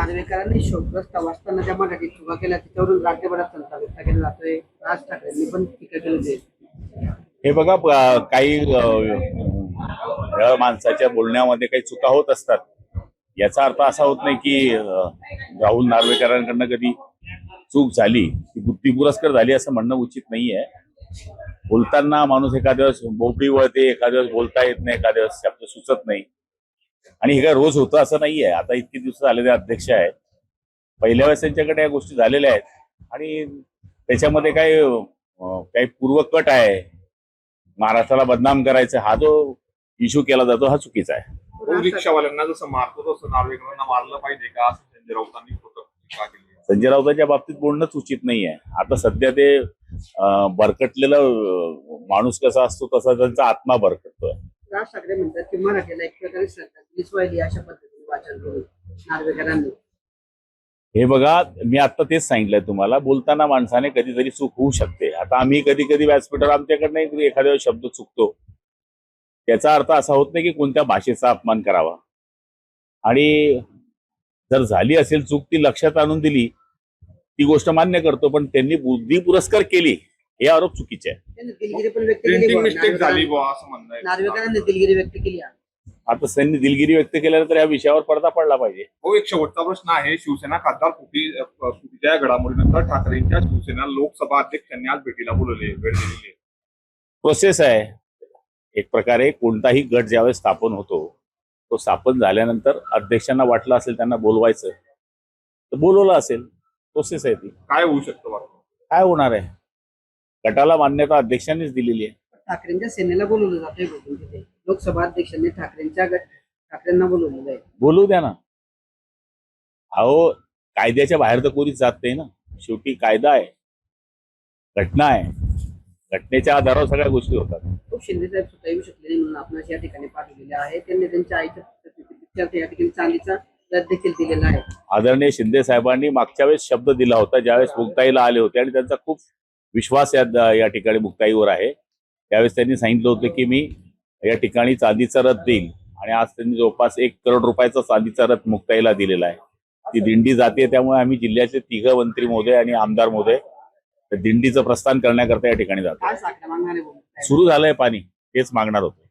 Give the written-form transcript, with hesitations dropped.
नार्वेकरांनी शोकग्रस्त असताना ज्या मराठीत चुका केल्या त्याच्यावरून राज्यभरात संताप व्यक्त केला जातोय. राज ठाकरेंनी पण टीका केली आहे. हे बघा काही माणसाच्या बोलण्यामध्ये काही चुका होत असतात. याचा अर्थ असा होत नाही की राहुल नार्वेकरांकडनं कधी चूक झाली ती बुद्धी पुरस्कार झाली असं म्हणणं उचित नाहीये. बोलताना माणूस एखाद्या वेळेस बोबडी वळते, एखाद्या वेळेस बोलता येत नाही, एखाद्या वेळेस शब्द सुचत नाही. आणि हे काय रोज होतं असं नाहीये. आता इतके दिवस झालेले अध्यक्ष आहेत, पहिल्या वेळेस त्यांच्याकडे या गोष्टी झालेल्या आहेत आणि त्याच्यामध्ये काही पूर्वकट आहे. महाराष्ट्राला बदनाम करायचा हा जो इश्यू केला जातो हा चुकीचा आहे. रिक्षावाल्यांना जसं मारतो तसं नार्वेकरांना मारलं पाहिजे का असं संजय राऊतांनी टीका केली. संजय राऊतांच्या बाबतीत बोलणंच उचित नाहीये. आता सध्या ते बरकटलेलं माणूस कसा असतो तसा त्यांचा आत्मा बरकटतोय. राज ठाकरे म्हणतात की मराठीला एक प्रकारे सरकारची व्हायली अशा पद्धतीने वाचन करून नार्वेकरांनी. हे बघा, मी आता तेच सांगितलंय तुम्हाला, बोलताना माणसाने कधीतरी चूक होऊ शकते. आता आम्ही कधी कधी व्यासपीठावर आमच्याकडनं एखाद्या शब्द चुकतो. त्याचा अर्थ असा होत नाही की कोणत्या भाषेचा अपमान करावा. आणि जर झाली असेल चूक ती लक्षात आणून दिली ती गोष्ट मान्य करतो, पण त्यांनी बुद्धी पुरस्कार केली हे आरोप चुकीचे आहे. त्यांनी दिलगिरी पण व्यक्त प्रिंटिंग मिस्टेक केली. झाली बुवा असं म्हणणं आहे. नार्वेकरांनी दिलगिरी व्यक्त केली आहे. आता त्यांनी दिलगिरी व्यक्त केल्यानंतर या विषयावर पडदा पडला पाहिजे. हो, एक शेवटचा प्रश्न आहे. शिवसेना खासदार सुटीच्या घडामोडीनंतर ठाकरेंच्या शिवसेना लोकसभा अध्यक्षांनी आज भेटीला बोलवले, वेळ दिलेली आहे. प्रोसेस आहे. एक प्रकारे कोणताही गट ज्यावेळेस स्थापन होतो तो स्थापन झाल्यानंतर अध्यक्षांना वाटलं असेल त्यांना बोलवायचं तर बोलवलं असेल. प्रोसेस आहे ती. काय होऊ शकतं वाटतं? काय होणार आहे? गटाला मान्यता अध्यक्षांनीच दिलेली आहे. ठाकरेंच्या सेनेला बोलवलं जातंय बघून तिथे लोकसभा अध्यक्षांनी ठाकरेंना बोलवलेलं आहे. बोलू द्या ना. अहो, कायद्याच्या बाहेर तर कोणीच जात नाही ना. शेवटी कायदा आहे, घटना आहे, घटनेच्या आधारावर सगळ्या गोष्टी होतात. खूप शिंदे साहेब सुद्धा येऊ शकले नाही म्हणून आपण या ठिकाणी पाठवलेले आहे. त्यांनी त्यांच्या आईच्या या ठिकाणी चांदीचा दर देखील दिलेला आहे. आदरणीय शिंदे साहेबांनी मागच्या वेळेस शब्द दिला होता ज्यावेळेस मुक्ताईला आले होते आणि त्यांचा खूप विश्वास या ठिकाणी मुक्ताईवर आहे. त्यावेळेस त्यांनी सांगितलं होतं की मी या ठिकाणी चांदीचा रथ देईल आणि आज त्यांनी जवळपास 1 करोड रुपयाचा चांदीचा रथ मुक्ताईला दिलेला आहे. ती दिंडी जाते, त्यामुळे आम्ही जिल्ह्याचे 3 मंत्री महोदय आणि आमदार महोदय दिंडीचं प्रस्थान करण्याकरता या ठिकाणी जातो. काय साखर मागणारे बोलत सुरू झालंय पाणी, तेच मागणार होतो.